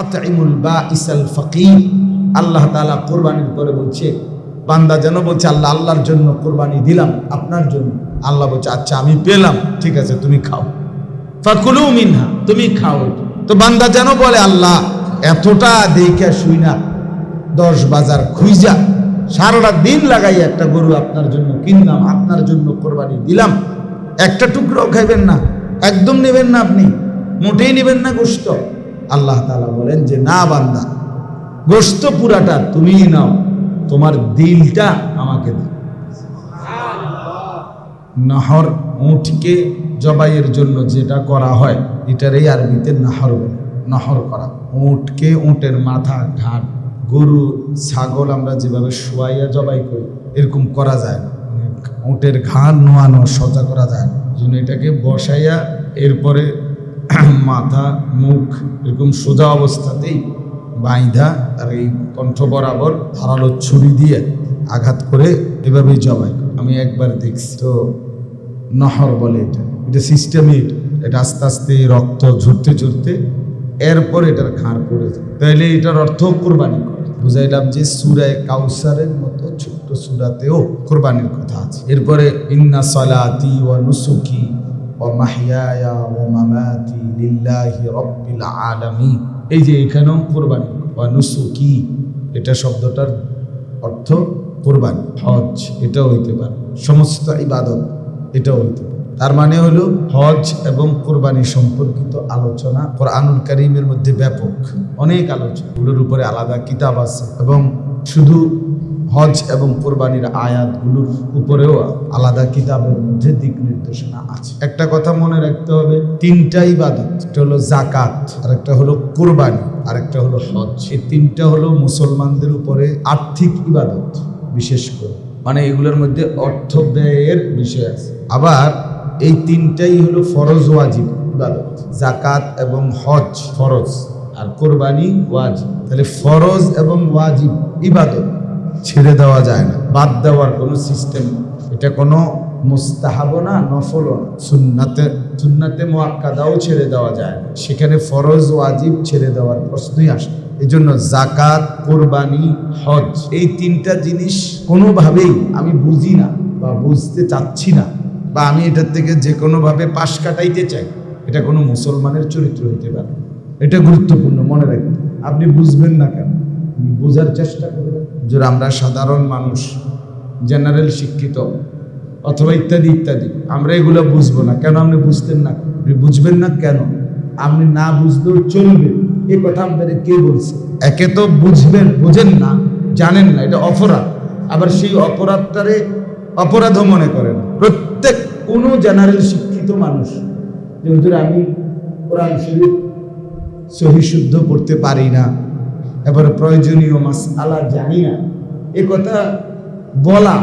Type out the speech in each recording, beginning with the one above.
আতইমুল বাঈসাল ফাকির। আল্লাহ তাআলা কুরবানির পরে বলছে, বান্দা যেন বলছে আল্লাহ আল্লাহর জন্য কুরবানি দিলাম, আপনার জন্য। আল্লাহ বলছে আচ্ছা আমি পেলাম, ঠিক আছে তুমি খাও। ফাকুলু মিনহা, তুমি খাও। তো বান্দা যেন বলে আল্লাহ এতটা দেখে শুই না 10 বাজার খুইজা সারাটা দিন লাগাই একটা গরু আপনার জন্য কিনলাম, আপনার জন্য কোরবানি দিলাম, একটা টুকরাও খাইবেন না, একদম নেবেন না, আপনি মোটেই নেবেন না গোশত। আল্লাহ তাআলা বলেন যে না বান্দা, গোশত পুরাটা তুমিই নাও, তোমার দিলটা আমাকে দাও। নাহর, উটকে জবাইয়ের জন্য যেটা করা হয় এটারই আরবিতে নাহর বলে। নহর করা, উটকে, উটের মাথা, ঘাট, গরু, ছাগল আমরা যেভাবে শোয়াইয়া জবাই করি এরকম করা যায় না। উটের ঘাড় নোয়ানো সোজা করা যায় না, জন্য এটাকে বসাইয়া এরপরে মাথা, মুখ এরকম সোজা অবস্থাতেই বাইধা আর এই কণ্ঠ বরাবর ধারালো ছুরি দিয়ে আঘাত করে এভাবেই জবাই। আমি একবার দেখছি, তো নহর বলে এটা সিস্টেমে, এটা আস্তে আস্তে রক্ত ঝরতে ঝরতে এরপর এটার ঘাড় পড়ে যায়। তাইলে এটার অর্থ কোরবানি করে। বুঝাইলাম যে সূরা কাউসারের মতো ছোট্ট সূরাতেও কোরবানির কথা আছে। এরপরে ইন্না সালাতি ওয়া নুসুকি ওয়া মাহইয়ায়া ওয়া মামাতি লিল্লাহি রাব্বিল আলামিন। এই যে এখানেও কোরবানি, ওয়া নুসুকি এটা শব্দটার অর্থ কোরবানি। হজ এটাও হইতে পারে, সমস্ত ইবাদত এটাও হইতে পারে। তার মানে হলো হজ এবং কোরবানি সম্পর্কিত আলোচনা কোরআনুল কারীমের মধ্যে ব্যাপক, অনেক আলোচনা, এগুলোর উপরে আলাদা কিতাব আছে এবং শুধু হজ এবং কোরবানির আয়াতগুলোর উপরেও আলাদা কিতাবের মধ্যে দিক নির্দেশনা আছে। একটা কথা মনে রাখতে হবে, 3টা ইবাদত, একটা হলো যাকাত, আর একটা হলো কোরবানি, আর একটা হলো হজ। এই 3টা হলো মুসলমানদের উপরে আর্থিক ইবাদত, বিশেষ করে মানে এগুলোর মধ্যে অর্থ ব্যয়ের বিষয় আছে। আবার এই 3টাই হলো ফরজ ওয়াজিব ইবাদত। যাকাত এবং হজ ফরজ, আর কোরবানি ওয়াজিব। তাহলে ফরজ এবং ওয়াজিব ইবাদত ছেড়ে দেওয়া যায় না, বাদ দেওয়ার কোনো সিস্টেম। এটা কোনো মুস্তাহাবও না, নফলও না, সুন্নাতে মুআক্কাদাও ছেড়ে দেওয়া যায় না। সেখানে ফরজ ওয়াজিব ছেড়ে দেওয়ার প্রশ্নই আসে। এই জন্য যাকাত, কোরবানি, হজ এই 3টা জিনিস কোনোভাবেই আমি বুঝি না বা বুঝতে চাচ্ছি না, বা আমি এটার থেকে যে কোনোভাবে পাশ কাটাইতে চাই, এটা কোনো মুসলমানের চরিত্র হইতে পারে। এটা গুরুত্বপূর্ণ মনে রাখবেন। আপনি বুঝবেন না কেন, বোঝার চেষ্টা করবেন। যে আমরা সাধারণ মানুষ, জেনারেল শিক্ষিত অথবা ইত্যাদি ইত্যাদি, আমরা এগুলো বুঝবো না কেন? আপনি বুঝতেন না, আপনি বুঝবেন না কেন? আপনি না বুঝলেও চলবে, এ কথা আপনাদের কে বলছে? একে তো বুঝবেন, বোঝেন না, জানেন না, এটা অপরাধ। আবার সেই অপরাধটারে অপরাধও মনে করেন প্রত্যেক কোনো জেনারেল শিক্ষিত মানুষ। যে হুজুর আমি কোরআন শরীফ সহি শুদ্ধ পড়তে পারি না, এবারে প্রয়োজনীয় মাসআলা জানি না, এ কথা বলা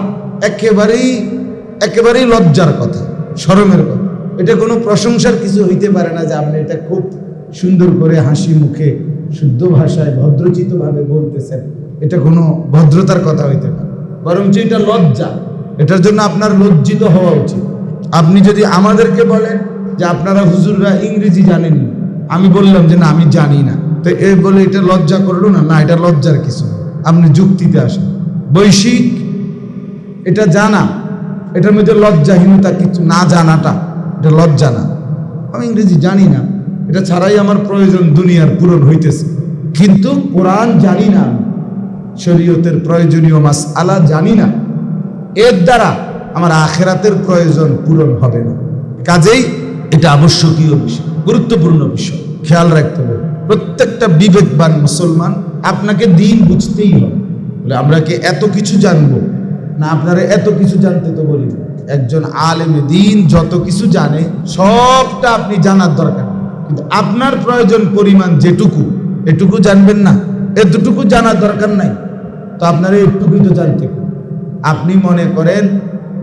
একেবারেই লজ্জার কথা, শরমের কথা। এটা কোনো প্রশংসার কিছু হইতে পারে না যে আপনি এটা খুব সুন্দর করে হাসি মুখে শুদ্ধ ভাষায় ভদ্রচিতভাবে বলতেছেন, এটা কোনো ভদ্রতার কথা হইতে পারে, বরঞ্চ এটা লজ্জা। এটার জন্য আপনার লজ্জিত হওয়া উচিত। আপনি যদি আমাদেরকে বলেন যে আপনারা হুজুররা ইংরেজি জানেন, আমি বললাম যে না আমি জানি না, তো এ বলে এটা লজ্জা করলো না? না, এটা লজ্জার কিছু। আপনি যুক্তিতে আসেন। বৈশ্বিক এটা জানা, এটার মধ্যে লজ্জাহীনতা কিছু না, জানাটা এটা লজ্জা না। আমি ইংরেজি জানি না, এটা ছাড়াই আমার প্রয়োজন দুনিয়ার পূরণ হইতেছে, কিন্তু কোরআন জানি না, শরীয়তের প্রয়োজনীয় মাসআলা জানি না, এর দ্বারা আমার আখিরাতের প্রয়োজন পূরণ হবে না। কাজেই এটা আবশ্যকীয় বিষয়, গুরুত্বপূর্ণ বিষয়, খেয়াল রাখতে হবে। প্রত্যেকটা বিবেকবান মুসলমান আপনাকে দিন বুঝতেই হবে। বলে আমরা কি এত কিছু জানবো না? আপনারা এত কিছু জানতে তো বলি না। একজন আলেমে দিন যত কিছু জানে সবটা আপনি জানার দরকার, কিন্তু আপনার প্রয়োজন পরিমাণ যেটুকু, এটুকু জানবেন না, এতটুকু জানার দরকার নাই। তো আপনারা একটুকুই তো জানতে। আপনি মনে করেন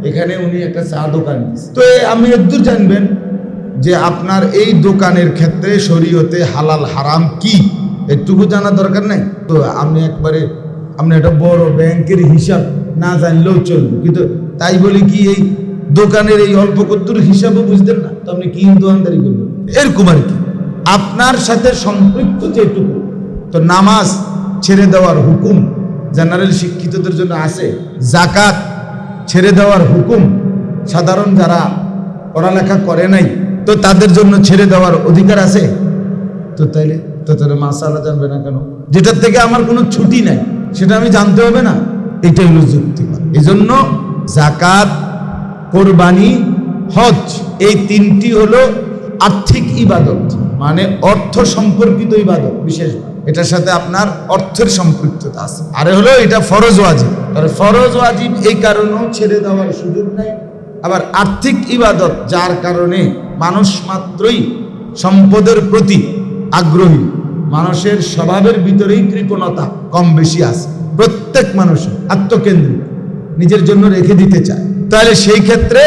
এখানে উনি একটা চা দোকান দিচ্ছে, তো আপনি একদূর জানবেন যে আপনার এই দোকানের ক্ষেত্রে শরীয়তে হালাল হারাম কি, একটুকু জানার দরকার নাই। তো আপনি একটা বড় ব্যাংকের হিসাব না জানলেও চলবে, কিন্তু তাই বলি কি এই দোকানের এই অল্প কদ্দুর হিসাবও বুঝতেন না, তো আপনি কি দোকানদারি করবেন? এরকম আর কি। আপনার সাথে সম্পৃক্ত যেটুকু তো নামাজ ছেড়ে দেওয়ার হুকুম জেনারেল শিক্ষিতদের জন্য আছে, যাকাত ছেড়ে দেওয়ার হুকুম সাধারণ যারা পড়ালেখা করে নাই তো তাদের জন্য ছেড়ে দেওয়ার অধিকার আছে। তো তাহলে মাসালা জানবে না কেন? যেটার থেকে আমার কোনো ছুটি নাই সেটা আমি জানতে হবে না? এটাই হলো যুক্তিবাদ। এই জন্য যাকাত, কোরবানি, হজ এই তিনটি হলো আর্থিক ইবাদত, মানে অর্থ সম্পর্কিত ইবাদত বিশেষ, এটার সাথে আপনার অর্থের সম্পৃক্ততা আছে। আরে হলো এটা ফরজ ওয়াজিব, তাহলে ফরজ ওয়াজিব এই কারণেও ছেড়ে দেওয়ার সুযোগ নাই। আবার আর্থিক ইবাদত যার কারণে মানুষ মাত্রই সম্পদের প্রতি আগ্রহী, মানুষের স্বভাবের ভিতরেই কৃপণতা কম বেশি আছে, প্রত্যেক মানুষের আত্মকেন্দ্রিক, নিজের জন্য রেখে দিতে চায়। তাহলে সেই ক্ষেত্রে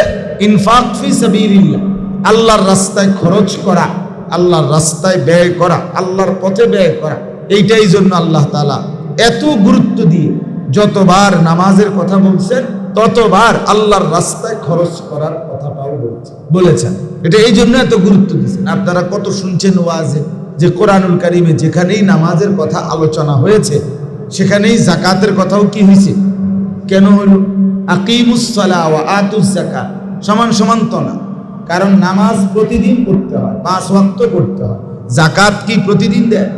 ইনফাক ফি সাবিলিল্লাহ, আল্লাহর রাস্তায় খরচ করা, আল্লাহর রাস্তায় ব্যয় করা, আল্লাহর পথে ব্যয় করা, এইটাই জন্য আল্লাহ তাআলা এত গুরুত্ব দিয়ে যতবার নামাজের কথা বলছেন ততবার আল্লাহর রাস্তায় খরচ করার কথাটাও বলেছেন। এটা এই জন্য এত গুরুত্ব দিয়েছেন। আপনারা কত শুনছেন ওয়াজে যে কোরআনুল কারিমে যেখানেই নামাজের কথা আলোচনা হয়েছে সেখানেই যাকাতের কথাও কি হয়েছে, কেন হলো? আকিমুস সালাহ ওয়া আতুজ যাকাত সমান সমান তো না, কারণ নামাজ প্রতিদিন পড়তে হয়, 5 ওয়াক্ত পড়তে হয়। যাকাত কি প্রতিদিন দেয়?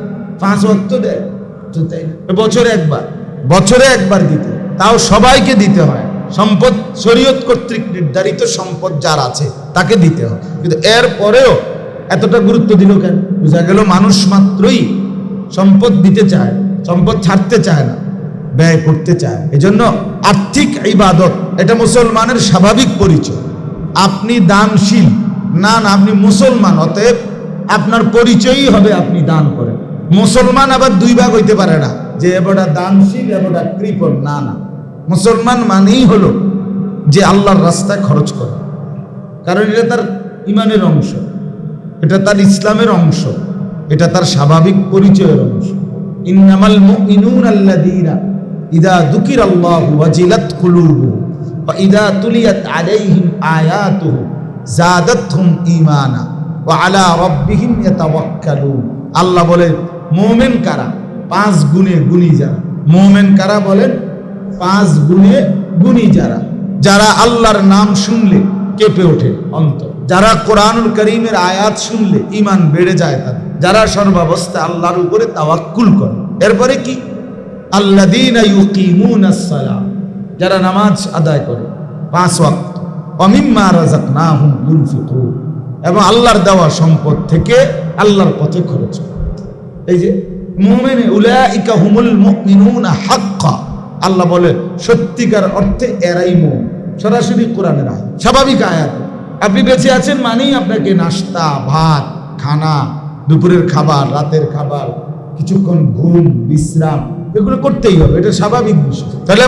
5 ওয়াক্ত দেয় তো, তাই না? বছরে একবার দিতে, তাও সবাইকে দিতে হয়। সম্পদ শরীয়ত কর্তৃক নির্ধারিত সম্পদ যার আছে তাকে দিতে হয়, কিন্তু এর পরেও এতটা গুরুত্ব দিল কেন? বোঝা গেল মানুষ মাত্রই সম্পদ দিতে চায়, সম্পদ ছাড়তে চায় না, ব্যয় করতে চায়। এজন্য আর্থিক ইবাদত এটা মুসলমানের স্বাভাবিক পরিচয়। আপনি দানশীল না, আপনি মুসলমান, অতএব আপনার পরিচয়ই হবে আপনি দান করেন। মুসলমান আবার 2 ভাগ হইতে পারে না, যে এবারটা দানশীল এবারটা কৃপণ, না। মুসলমান মানেই হলো যে আল্লাহর রাস্তায় খরচ করে, কারণ এটা তার ইমানের অংশ, এটা তার ইসলামের অংশ, এটা তার স্বাভাবিক পরিচয়ের অংশ। ইন্নামাল মুমিনুনা আল্লাযীনা ইযা যুকিরাল্লাহু ওয়াজিলাত কুলুবুহুম ওয়া ইযা তুলিয়াত আলাইহিম আয়াতুহু যাদাতহুম ঈমানা ওয়া আলা রাব্বিহিম ইয়াতাওয়াক্কালুন। আল্লাহ বলেন মুমিন কারা? 5 গুণে গুণী যারা। মুমিন কারা বলেন? 5 গুণে গুণী যারা, যারা আল্লাহর নাম শুনলে কেঁপে ওঠে অন্তর, যারা কোরআনুল কারীমের আয়াত শুনলে ঈমান বেড়ে যায় তাদের, যারা সর্বাবস্থায় আল্লাহর উপরে তাওয়াক্কুল করে। এরপরে কি? আল্লাযীনা ইউকিমুনাস সালাহ, যারা নামাজ আদায় করে 5 ওয়াক্ত, ওয়া মিম্মা রাযাকনাহুম ইউনফিকুন, এবং আল্লাহর দেওয়া সম্পদ থেকে আল্লাহর পথে খরচ করে। এই যে মুমিন, উলাইকা হুমুল মুমিনুনা হাক্কা, আল্লাহ বলে সত্যিকার অর্থে এরাই মুমিন। সরাসরি কোরআনের আয়াত, স্বাভাবিক আয়াত। আপনি বেঁচে আছেন মানেই আপনাকে নাস্তা, ভাত, খানা, দুপুরের খাবার, রাতের খাবার, কিছুক্ষণ ঘুম, বিশ্রাম, এগুলো করতেই হবে, এটা স্বাভাবিক বিষয়। তাহলে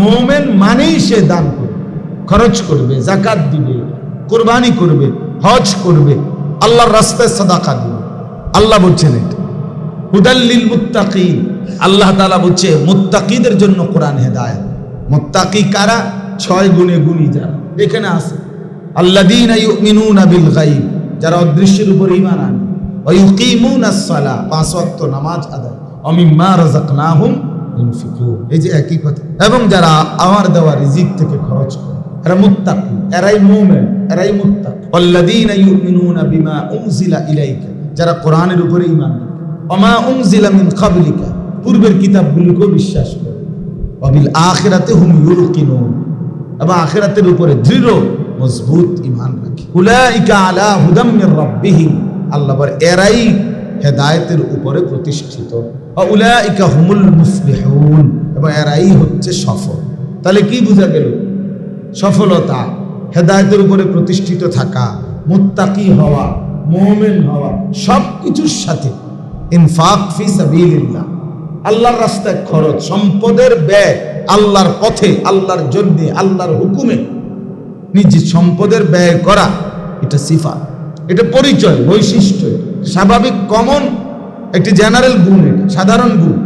মুমিন মানেই সে দান করবে, খরচ করবে, যাকাত দিবে, কুরবানি করবে, হজ করবে, আল্লাহর রাস্তায় সাদাকা দিবে। আল্লাহ বলছেন এটা হুদাল্লিল মুত্তাকিন, আল্লাহ তাআলা বলছে মুত্তাকিদের জন্য কোরআন হেদায়েত। মুত্তাকি কারা? 6 গুণে গুণী যারা। এখানে আছে আল্লাযীনা ইউমিনুনা বিল গায়ব, যারা অদৃশ্যের উপর ঈমান আনে, ওয়া ইউকিমুনাস সালাহ, 5 ওয়াক্ত নামাজ আদায়, ওয়া মিম্মা রাযাকনাহুম ইউনফিকুন, এই যে একই কথা, এবং যারা আমার দেওয়া রিজিক থেকে খরচ করে, এরা মুত্তাকি, এরাই মুমিন, এরাই মুত্তাকি। আল্লাযীনা ইউমিনুনা বিমা উনজিলা ইলাইকা, যারা কোরআনের উপরে ঈমান আনে, ওয়া মা উনজিলা মিন ক্বাবলিকা, পূর্বের কিতাবগুলোকে বিশ্বাস করে, ওয়া বিল আখিরাতি হুম ইউকিনুন, এবং আখিরাতের উপরে দৃঢ় মজবুত ঈমান রাখে। উলাইকা আলা হুদাম মির রাব্বিহিম, আল্লাহ বলে এরাই হেদায়েতের উপরে প্রতিষ্ঠিত। ওয়া উলাইকা হুমুল মুফলিহুন, এবং এরাই হচ্ছে সফল। তাহলে কি বোঝা গেল? সফলতা, হেদায়েতের উপরে প্রতিষ্ঠিত থাকা, মুত্তাকি হওয়া, মুমিন হওয়া, সব কিছুর সাথে ইনফাক ফি সাবিলিল্লাহ, আল্লাহর রাস্তায় খরচ, সম্পদের ব্যয় আল্লাহর পথে, আল্লাহর জন্যে, আল্লাহর হুকুমে নিজ সম্পদের ব্যয় করা, এটা সিফাত, এটা পরিচয়, বৈশিষ্ট্য, স্বাভাবিক কমন একটি জেনারেল গুণ, এটা সাধারণ গুণ।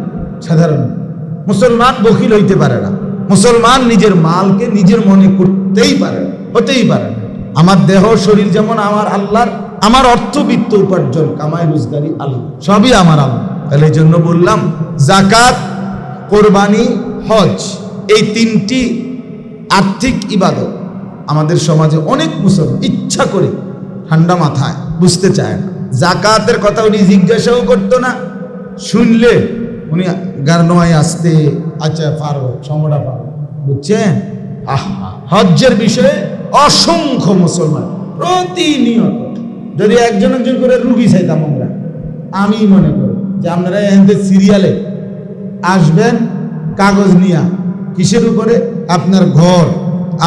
সাধারণ মুসলমান বখিল হইতে পারে না, মুসলমান নিজের মালকে নিজের মনে করতেই পারে না, হতেই পারে না। আমার দেহ শরীর যেমন আমার আল্লাহর, আমার অর্থবিত্ত উপার্জন কামাই রোজগারি আল্লাহ, সবই আমার আল্লাহ। তাহলে এই জন্য বললাম যাকাত, কোরবানি, হজ, এই তিনটি আর্থিক ইবাদত আমাদের সমাজে অনেক মুসলমান ইচ্ছা করে ঠান্ডা মাথায় বুঝতে চায় না। যাকাতের কথা উনি জিজ্ঞাসাও করতো না, শুনলে উনি গার্নয় আসতে আচ্ছা পারো, সমরা পারো, বুঝছেন? হজ্জের বিষয়ে অসংখ্য মুসলমান প্রতিনিয়ত, যদি একজন একজন করে রুগী চাইতাম আমরা, আমি মনে করি যে আপনারা এখানে সিরিয়ালে আসবেন কাগজ নিয়ে, কিসের উপরে? আপনার ঘর,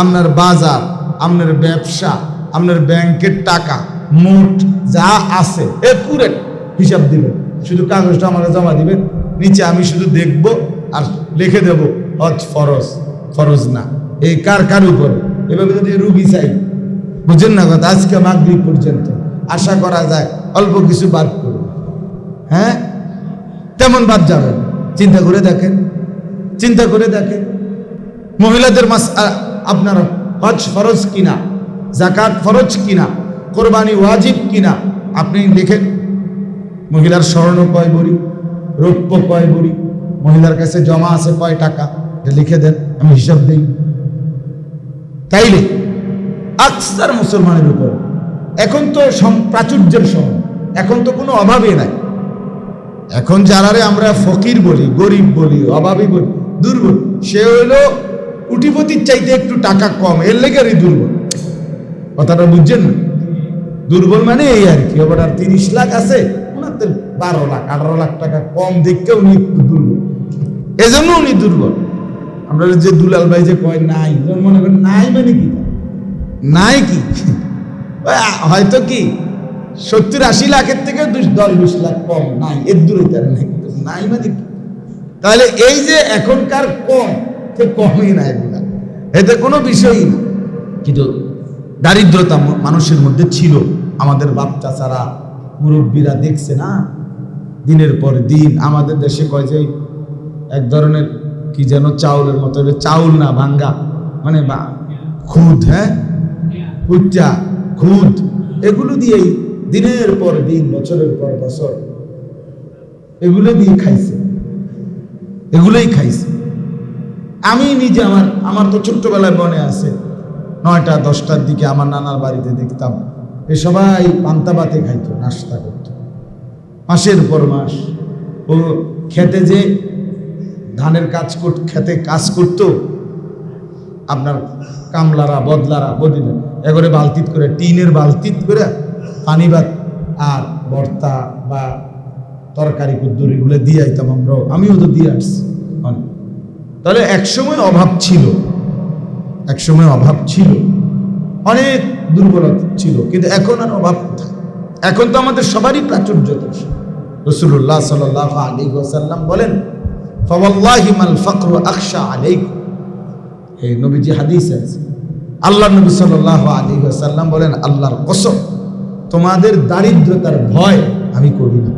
আপনার বাজার, আপনার ব্যবসা, আপনার ব্যাংকের টাকা মোট যা আছে একুরেট হিসাব দিবেন, শুধু কাগজটা আমাকে জমা দিবেন, নিচে আমি শুধু দেখব আর লিখে দেব হজ ফরজ, ফরজ না, এই কার কার উপরে। এভাবে যদি রুগী চাই, বুঝেন না কথা, আজকে মাগরিব পর্যন্ত আশা করা যায় অল্প কিছু বাদ করবে। হ্যাঁ, তেমন বাদ যাবে। চিন্তা করে দেখেন, চিন্তা করে দেখেন মহিলাদের আপনার হজ ফরজ কিনা, যাকাত ফরজ কিনা, কোরবানি ওয়াজিব কিনা, আপনি লিখেন। মহিলার স্বর্ণ কয় ভরি, রৌপ্য কয় ভরি, মহিলার কাছে জমা আছে কয় টাকা, এটা লিখে দেন, আমি হিসাব দিই। তাইলে আকসার মুসলমানের উপর এখন তো প্রাচুর্যের সময়, এখন তো কোনো অভাবই নাই। এখন যারারে আমরা ফকির বলি, গরিব বলি, অভাবী বলি, দুর্বল, সে হইলো কোটিপতির চাইতে একটু টাকা কম, এর লেগেরই দুর্বল। কথাটা বুঝছেন না? দুর্বল মানে এই আর কি, আবার আর 30 লাখ আছে, ওনার 12 লাখ 18 লাখ টাকা কম দেখতে উনি একটু দুর্বল, এজন্য উনি দুর্বল। আমরা যে দুলাল ভাই যে কয় নাই, মনে করেন নাই মানে কি? নাই কি হয়তো কি 70-80 লাখের থেকে 10-20 লাখ কম, নাই এর দূরে তার নাই মানে কি? তাহলে এই যে এখনকার কম, সে কমই না, এগুলা এতে কোনো বিষয়ই না। কিন্তু দারিদ্রতা মানুষের মধ্যে ছিল, আমাদের বাপ চাচারা মুরব্বীরা দেখছে না, দিনের পর দিন। আমাদের দেশে কয় যে এক ধরনের কি যেন চাউলের মতো, চাউল না ভাঙ্গা, মানে খুদ, হ্যাঁ কুচ্চা খুদ, এগুলো দিয়েই দিনের পর দিন, বছরের পর বছর এগুলো দিয়ে খাইছে, এগুলোই খাইছে। আমি নিজে আমার তো ছোট্টবেলায় মনে আছে, 9টা-10টার দিকে আমার নানার বাড়িতে দেখতাম এ সবাই পান্তা ভাতে খাইতো, নাস্তা করতো, মাসের পর মাস। ও খেতে যে ধানের খেতে কাজ করতো, আপনার কামলারা বদলারা বদিলে এগরে বালতিত করে, টিনের বালতিত করে পানি ভাত আর ভর্তা বা তরকারি কুদ্দুরিগুলো দিয়ে আইতাম আমরাও, আমিও তো দিয়ে আসছি। তাহলে একসময় অভাব ছিল, একসময় অভাব ছিল, অনেক দুর্বলতা ছিল, কিন্তু এখন আর অভাব কোথায়? এখন তো আমাদের সবারই প্রাচুর্য। রাসূলুল্লাহ সাল্লাল্লাহু আলাইহি ওয়াসাল্লাম বলেন, ফাওয়াল্লাহি মাল ফাকরু আখশা আলাইকুম। এই নবীজি হাদিস আছে, আল্লাহ নবী সাল্লাল্লাহু আলাইহি ওয়াসাল্লাম বলেন, আল্লাহর কসম, তোমাদের দারিদ্রতার ভয় আমি করি না,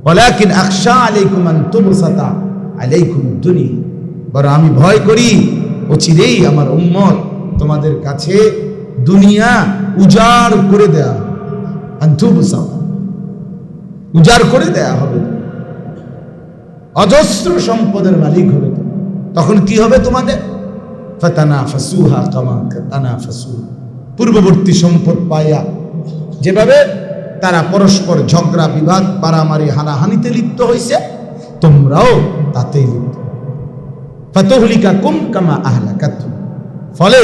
ওয়ালাকিন আখশা আলাইকুম আন তুবসাতা আলাইকুম দুনিয়া, বরং আমি ভয় করি অচিরেই আমার উম্মত তোমাদের কাছে দুনিয়া উজাড় করে দেয়া, আন তুবসাতা, উজাড় করে দেয়া হবে, অজস্র সম্পদের মালিক হবে। তখন কি হবে তোমাদের? ফাতানাফাসুহা কামা তানাফাসুন, পূর্ববর্তী সম্পদ পাইয়া যেভাবে তারা পরস্পর ঝগড়া বিবাদ পারামারি হানাহানিতে লিপ্ত হয়েছে, তোমরাও তাতেই লিপ্ত। ফাতুহলিকাকুম কামা আহলাকাতুম, ফলে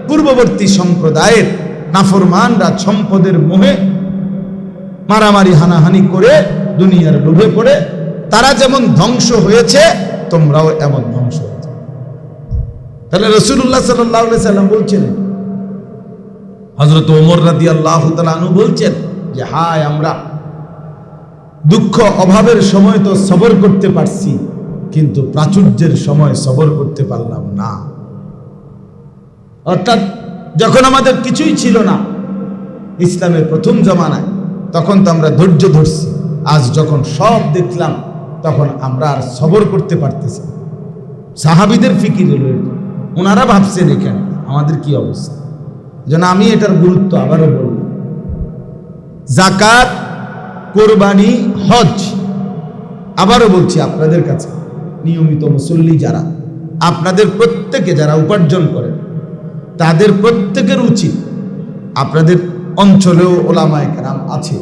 পূর্ববর্তী সম্প্রদায়ের নাফরমানরা সম্পদের মোহে মারামারি হানাহানি করে দুনিয়ার লোভে পড়ে তারা যেমন ধ্বংস হয়েছে, তোমরাও এমন ধ্বংস হয়েছে। তাহলে রাসূলুল্লাহ সাল্লাল্লাহু আলাইহি সাল্লাম বলছেন, হযরত ওমর রাদিয়াল্লাহু তাআলা আনহু বলছেন যে হায়, আমরা দুঃখ অভাবের সময় তো সবর করতে পারছি, কিন্তু প্রাচুর্যের সময় সবর করতে পারলাম না। অর্থাৎ যখন আমাদের কিছুই ছিল না ইসলামের প্রথম জমানায়, তখন তো আমরা ধৈর্য ধরছি। আজ যখন সব দেখলাম, তখন আমরা আর সবর করতে পারতেছি। সাহাবীদের ফিকির হলো, ওনারা ভাবছেন এখানে আমাদের কি অবস্থা। যেন আমি এটার গুরুত্ব আবারও বলব, জাকাত, কোরবানি, হজ। আবারও বলছি আপনাদের কাছে, নিয়মিত মুসল্লি যারা, আপনাদের প্রত্যেকে যারা উপার্জন করেন, তাদের প্রত্যেকের উচিত, আপনাদের অঞ্চলেও ওলামায়ে কেরাম আছে,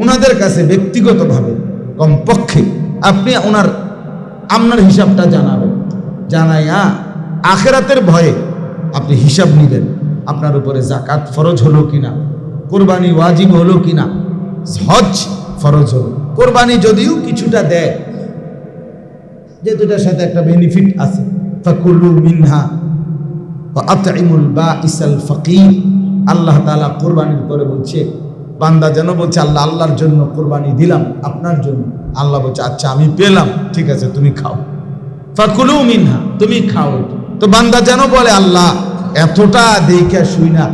ওনাদের কাছে ব্যক্তিগতভাবে কমপক্ষে আপনি আপনার হিসাবটা জানাবেন। জানাইয়া আখেরাতের ভয়ে আপনি হিসাব নিবেন, আপনার উপরে জাকাত ফরজ হলো কিনা, কোরবানি ওয়াজিব হলো কিনা, হজ ফরজ হলো। কোরবানি যদিও কিছুটা দেয়, যে দুটার সাথে একটা বেনিফিট আছে, ফাকুলু মিনহা ওয়া আতইমুল বাঈসাল ফাকির। আল্লাহ তাআলা কোরবানির পরে বলছে, বান্দা যেন বলছে আল্লাহ, আল্লাহর জন্য কোরবানি দিলাম, আপনার জন্য। আল্লাহ বলছে আচ্ছা আমি পেলাম, ঠিক আছে তুমি খাও, ফাকুলু মিনহা, তুমি খাও। তো বান্দা যেন বলে আল্লাহ এতটা দেখে শুই না,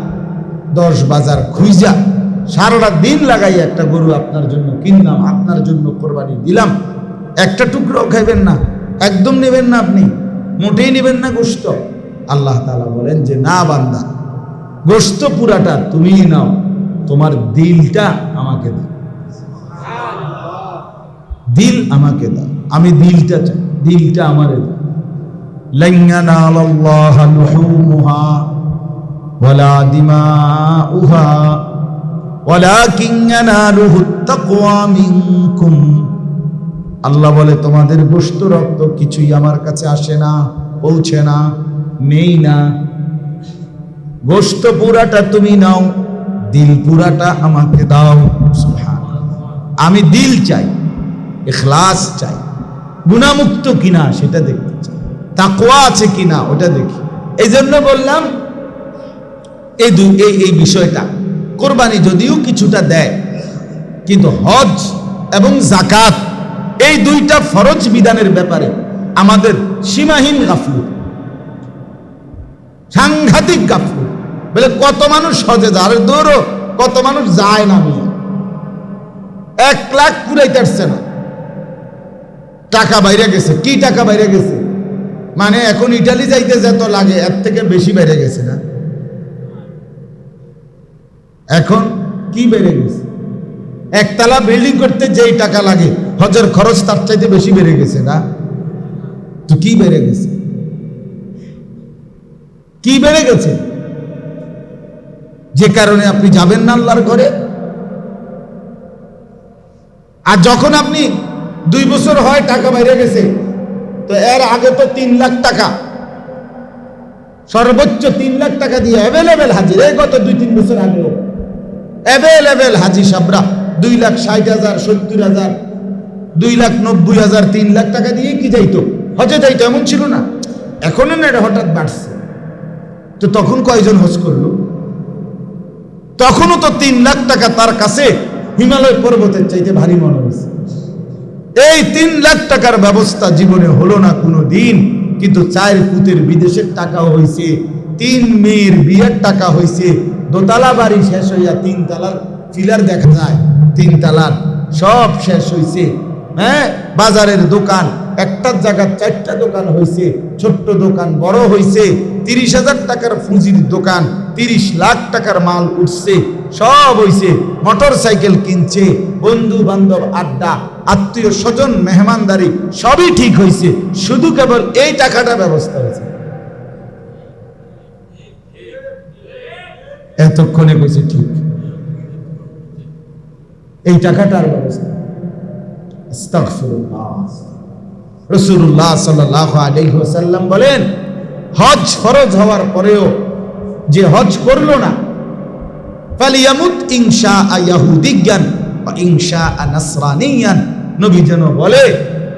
10 বাজার খুঁজা সারাটা দিন লাগাই একটা গরু আপনার জন্য কিনলাম, আপনার জন্য কোরবানি দিলাম, একটা টুকরো খাইবেন না, একদম নেবেন না, আপনি মোটেই নেবেন না গোশত। আল্লাহ তাআলা বলেন যে না বান্দা, গোশত পুরাটা তুমিই নাও, তোমার দিলটা আমাকে দাও, দিল আমাকে দাও, আমি দিলটা চাই, দিলটা আমারে দাও। লান ইয়ানালাল্লাহা লুহুমুহা ওয়ালা দিমাউহা ওয়ালাকিন ইয়ানালুহুত তাকওয়া মিনকুম। আল্লাহ বলে তোমাদের গোশত রক্ত কিছুই আমার কাছে আসে না, পৌঁছে না, নেই না। গোশত পুরাটা তুমি নাও, দিল পুরাটা আমাকে দাও। সুবহানাল্লাহ। আমি দিল চাই, ইখলাস চাই, গুনাহমুক্ত কিনা সেটা দেখতে চাই, তাকওয়া আছে কিনা ওটা দেখি। এই জন্য বললাম এই বিষয়টা, কোরবানি যদিও কিছুটা দেয়, কিন্তু হজ এবং যাকাত এই দুইটা ফরজ বিধানের ব্যাপারে আমাদের সীমাহীন গাফলুত, সাংঘাতিক গাফলুত। বলে কত মানুষ হজে যায়, দৌড়ো কত মানুষ যায় না, 1 লাখ পুরাইতে পারছে না, টাকা বাইরে গেছে। কি টাকা বাইরে গেছে? মানে এখন ইটালি যাইতে যত লাগে এর থেকে বেশি বেড়ে গেছে না? এখন কি বেড়ে গেছে? একতলা বিল্ডিং করতে যেই টাকা লাগে হজের খরচ তার চাইতে বেশি বেড়ে গেছে না? তো কি বেড়ে গেছে? কি বেড়ে গেছে যে কারণে আপনি যাবেন না আল্লাহর ঘরে? আর যখন আপনি 2 বছর হয় টাকা বাইরে গেছে, তো এর আগে তো 3 লাখ টাকা, সর্বোচ্চ 3 লাখ টাকা দিয়ে অ্যাভেলেবেল হাজির। এই গত 2-3 বছর আগেও অ্যাভেলেবেল হাজি সাবরা 2,60,000, 70,000, 2,90,000, 3 লাখ টাকা দিয়ে কি যাইতো হজে যাইতো, এমন ছিল না। এখনো না, এটা হঠাৎ বাড়ছে। তো তখন কয়জন হজ করলো? তখনও তো 3 লাখ টাকা তার কাছে হিমালয় পর্বতের চাইতে ভারী মনে হয়েছে। এই 3 লাখ টাকার ব্যবস্থা জীবনে হলো না কোনো দিন, কিন্তু 4 পুতের বিদেশের টাকা হয়েছে, 3 মেয়ের বিয়ের টাকা হয়েছে, দোতলা বাড়ি শেষ হইয়া 3 তলার ফিলার দেখা যায়, 3 তলার সব শেষ হয়েছে। হ্যাঁ, বাজারের দোকান একটার জায়গা 4টা দোকান হয়েছে, ছোট্ট দোকান বড় হয়েছে, 30,000 টাকার পুঁজির দোকান, 30 লাখ টাকার মাল উঠছে, সব হয়েছে। মোটর সাইকেল কিনছে, বন্ধু বান্ধব আড্ডা, আত্মীয় স্বজন মেহমানদারি সবই ঠিক হয়েছে, শুধু কেবল এই টাকাটা ব্যবস্থা হয়েছে। এতক্ষণে কইছে ঠিক, এই টাকাটার ব্যবস্থা। আস্তাগফিরুল্লাহ। রাসূলুল্লাহ সাল্লাল্লাহু আলাইহি ওয়াসাল্লাম বলেন, হজ ফরজ হওয়ার পরেও যে হজ করলো না, ফালিয়ামুত ইনশাআ ইয়াহুদিয়ান ওয়া ইনশাআ নাসরানিয়ান।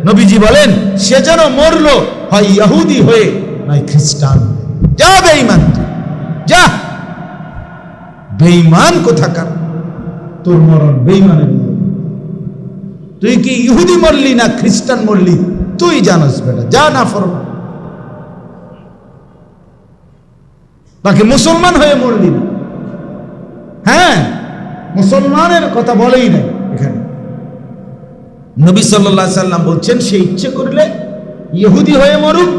নবীজি বলেন সে যেন মরলো হয় ইহুদি হয়ে নয় খ্রিস্টান। যা বেঈমান, যা বেঈমান কোথাকার, তোর মরণ বেঈমানের মরণ। তুই কি ইহুদি মরলি না খ্রিস্টান মরলি তুই জানোস বেটা, যা না ফরমান। বাকি মুসলমান হয়ে মরলি না। হ্যাঁ, মুসলমানের কথা বলেই নাই এখানে। নবী সাল্লাল্লাহু আলাইহি সাল্লাম বলছেন সে ইচ্ছে করলে ইহুদি হয়ে মরুক,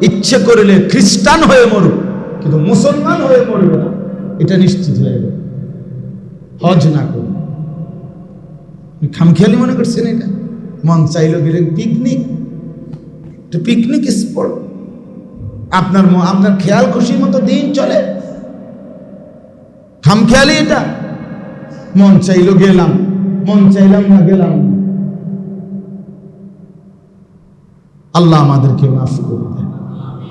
ইচ্ছে করলে খ্রিস্টান হয়ে মরুক, কিন্তু মুসলমান হয়ে মরবে না, এটা নিশ্চিত হয়ে গেল। হজ না করুন, খামখেয়ালি মনে করছেন এটা? মন চাইলো গেলেন পিকনিক, পিকনিক স্পট, আপনার খেয়াল খুশি মতো দিন চলে, খামখেয়ালি এটা? মন চাইলো গেলাম, মন চাইলাম না গেলাম। আল্লাহ আমাদেরকে মাফ করে দেন।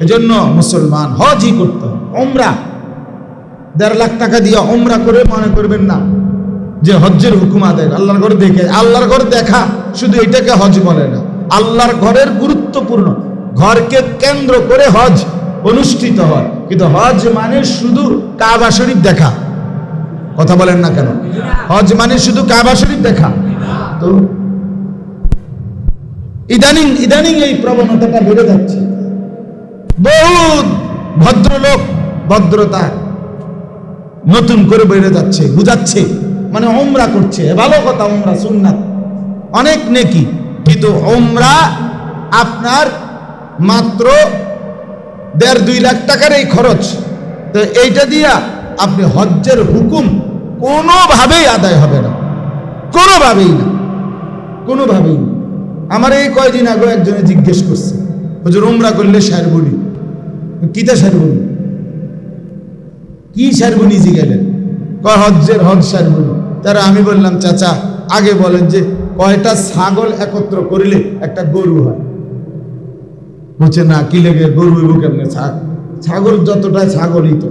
এজন্য মুসলমান হজই করতে হবে। উমরা 1.5 লাখ টাকা দিয়ে উমরা করে মনে করবেন না যে হজ্জের হুকুম আদায়। আল্লাহর ঘর দেখে, আল্লাহর ঘর দেখা শুধু এটাকে হজ বলে না। আল্লাহর ঘরের গুরুত্বপূর্ণ ঘরকে কেন্দ্র করে হজ অনুষ্ঠিত হয়, কিন্তু হজ মানে শুধু কাবা শরীফ দেখা। কথা বলেন না কেন? হজ মানে শুধু কাবা শরীফ দেখা? তো ইদানিং এই প্রবণতাটা বেড়ে যাচ্ছে। বহুত ভদ্রলোক ভদ্রতা নতুন করে বেড়ে যাচ্ছে, বুঝাচ্ছে, মানে উমরা করছে, ভালো কথা, উমরা সুন্নাত, অনেক নেকি, কিন্তু উমরা আপনার মাত্র 1.5-2 লাখ টাকার এই খরচ। তো এইটা দিয়া আপনি হজ্জের হুকুম কোনোভাবেই আদায় হবে না, কোনোভাবেই না, কোনোভাবেই না। আমার এই কয়দিন আগে একজনে জিজ্ঞেস করছে, হুজুর উমরা করলে শারবুনি, কিতা শারবুনি, কি শারবুনি জিগাইলেন? কয় হজ্জের হজ শারবুনি। তারা আমি বললাম, চাচা আগে বলেন যে কয়টা ছাগল একত্র করিলে একটা গরু হয়? বলছে না, কি লেগে গরু হইব কেমনে? ছাগল যতটা ছাগলই তো,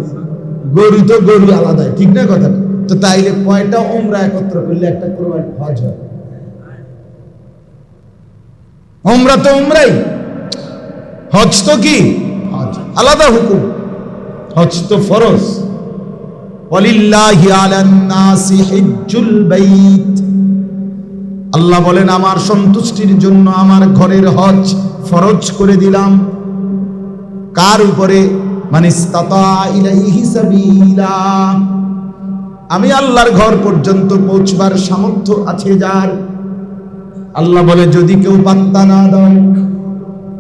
গরু তো গরু আলাদাই, ঠিক না কথাটা? তো তাইলে কয়টা উমরা একত্র করলে একটা কোরবানি হজ হয়? উমরা তো উমরাই, হজ তো কি হজ আলাদা হুকুম, হজ তো ফরজ। ওয়ালিল্লাহি আলান নাসি হিজ্জুল বাইত, আল্লাহ বলেন আমার সন্তুষ্টির জন্য আমার ঘরের হজ ফরজ করে দিলাম। কার উপরে? মানিস্তাতা ইলাইহি সাবিলা, আমি আল্লাহর ঘর পর্যন্ত পৌঁছবার সামর্থ্য আছে যার। আল্লাহ বলে যদি কেউ পাত্তা না দাও,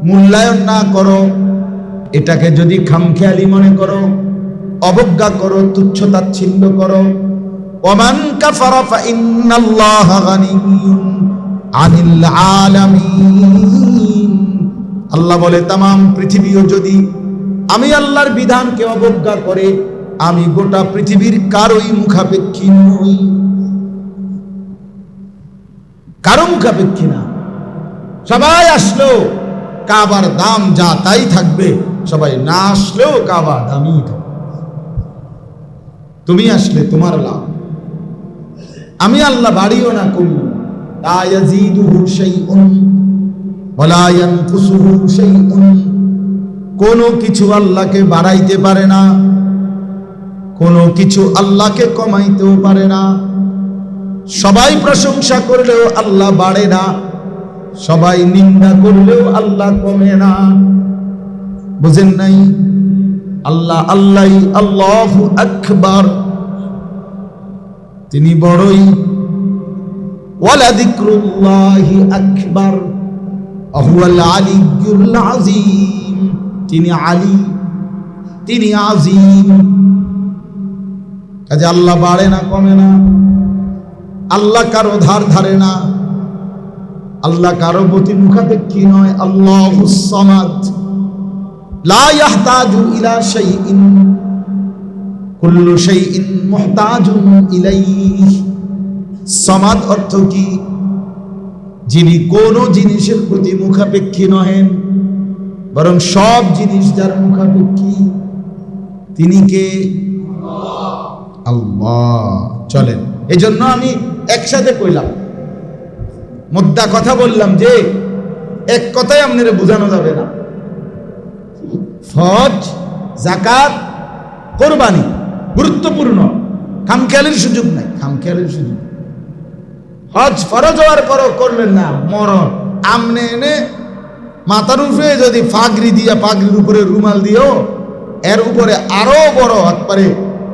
মূল্যায়ন না করো, এটাকে যদি খামখেয়ালি মনে করো, অবজ্ঞা করো, তুচ্ছ তাচ্ছিল্য করো, ওমান কাফারা ফাইন্নাল্লাহা গানিয়্যুন আনিল আলামিন, আল্লাহ বলে তামাম পৃথিবীও যদি আমি আল্লাহর বিধানকে অবজ্ঞা করে, আমি গোটা পৃথিবীর কারোই মুখাপেক্ষী নই, কারো মুখাপেক্ষী না। সবাই আসলেও কাবার দাম যা তাই থাকবে, সবাই না আসলেও কাবা দামই থাকবে। তুমি আসলে তোমার লাভ, আমি আল্লাহ বাড়িও না কমিও না। লা ইয়াজিদুহু শাইউন ওয়ালা ইয়ানকুসুহু শাইউন, কোনো কিছু আল্লাহকে বাড়াইতে পারে না, কোনো কিছু আল্লাহকে কমাইতেও পারে না। সবাই প্রশংসা করলেও আল্লাহ বাড়ে না, সবাই নিন্দা করলেও আল্লাহ কমে না। বুঝেন নাই? আল্লাহ আল্লাহ, আল্লাহু আকবার, তিনি বড়ই। ওয়ালা যিকরুল্লাহি আকবার হুয়াল আলিয়্যুল আযীম, তিনি আলী, তিনি আযীম। কাজে আল্লাহ বাড়ে না, কমে না, আল্লাহ কারো ধার ধারে না, আল্লাহ কারো প্রতি মুখাপেক্ষী নয়। আল্লাহুস সামাদ লা ইয়াহতাজু ইলা শাইইন কুল্লু শাইইন মুহতাজুন ইলাইহি। সামাদ অর্থ কি? যিনি কোনো জিনিসের প্রতি মুখাপেক্ষী নহেন, বরং সব জিনিস যার মুখাপেক্ষী, তিনি কে? আল্লাহ। চলেন, এই জন্য আমি একসাথে কইলাম, মুদ্দা কথা বললাম যে এক কথায় আপনারা বোঝানো যাবে না। হজ, যাকাত, কোরবানি গুরুত্বপূর্ণ, খামখেয়ালির সুযোগ নাই, খামখেয়ালির সুযোগ। হজ ফরজ হওয়ার পরও করলেন না, মরণ। আমনে এনে মাথার উপরে যদি পাগড়ি দিয়া, পাগড়ির উপরে রুমাল দিও, এর উপরে আরো বড় একবারে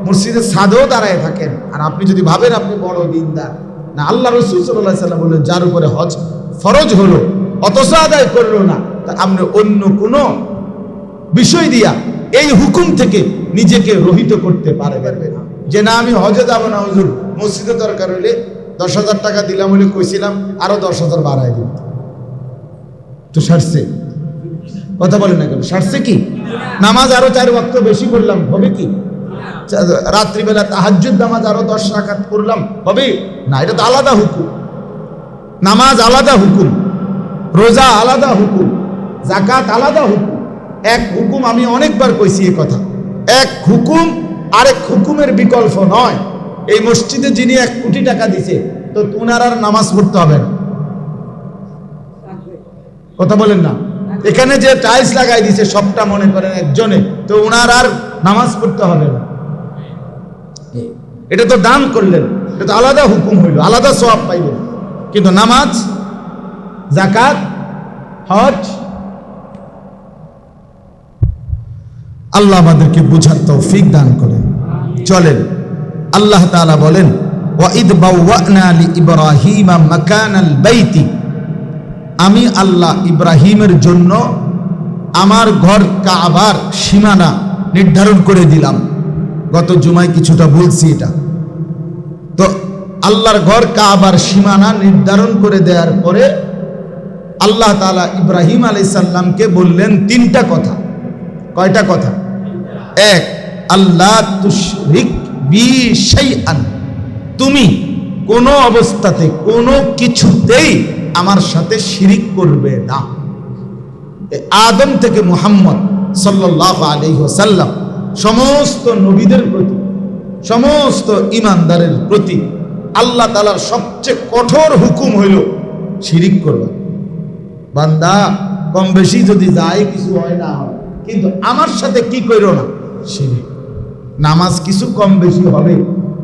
মসজিদের ছাদেও দাঁড়ায় থাকেন, আর আপনি যদি ভাবেন আপনি বড় দিনদার না। আল্লাহ রাসূল সাল্লাল্লাহু আলাইহি ওয়াসাল্লাম বললেন, যার উপরে হজ ফরজ হলো অথচ আদায় করলো না, তা আপনি অন্য কোনো বিষয় দিয়া এই হুকুম থেকে নিজেকে রহিত করতে পারবেন না। যে না আমি হজে যাব না হুজুর, মসজিদে দরকার হইলে 10,000 টাকা দিলাম বলে কইছিলাম আরো 10,000 বাড়াই দিব, তো সারছে? কথা বলেন না কেন? সারছে কি? নামাজ আরো 4 ওয়াক্ত বেশি করলাম, হবে কি? রাত্রিবেলা তাহাজ্জুদ নামাজ আরো 10 রাকাত করলাম, হবে না? এটা তো আলাদা হুকুম। নামাজ আলাদা হুকুম, রোজা আলাদা হুকুম, যাকাত আলাদা হুকুম। এক হুকুম, আমি অনেকবার কইছি এই কথা, এক হুকুম আরেক হুকুমের বিকল্প নয়। এই মসজিদে যিনি 1 কোটি টাকা দিছে, তো উনার আর নামাজ পড়তে হবে না। কথা বলেন না? এখানে যে টাইলস লাগাই দিছে সবটা মনে করেন একজনে, তো উনার আর নামাজ পড়তে হবে না। এটা তো দান করলেন, এটা তো আলাদা হুকুম হইল, আলাদা সওয়াব পাইলেন। কিন্তু নামাজ, যাকাত, হজ, আল্লাহ আমাদেরকে বুঝার তৌফিক দান করেন। চলেন, আল্লাহ তাআলা বলেন, ওয়াইদ বাওয়ানা লিইব্রাহিমা মাকানাল বাইতি, আমি আল্লাহ ইব্রাহিমের জন্য আমার ঘর কাবার সীমানা নির্ধারণ করে দিলাম। গত জুমায় কিছুটা বলছি এটা। তো আল্লাহর ঘর কাবার সীমানা নির্ধারণ করে দেওয়ার পরে আল্লাহ তাআলা ইব্রাহিম আলাইহিস সালামকে বললেন 3টা কথা। কয়টা কথা? 1, আল্লাহ তুশরিক বি শাইআন, তুমি কোনো অবস্থাতে কোনো কিছুতেই আমার সাথে শিরিক করবে না। আদম থেকে মুহাম্মদ সাল্লাল্লাহু আলাইহি ওয়াসাল্লাম সমস্ত নবীদের প্রতি, সমস্ত ঈমানদারের প্রতি আল্লাহ তাআলার সবচেয়ে কঠোর হুকুম হইল শিরিক করবে। বান্দা কম বেশি যদি যায়, কিছু হয় না হয়, কিন্তু আমার সাথে কি কইরো না, শিরিক। নামাজ কিছু কম বেশি হবে,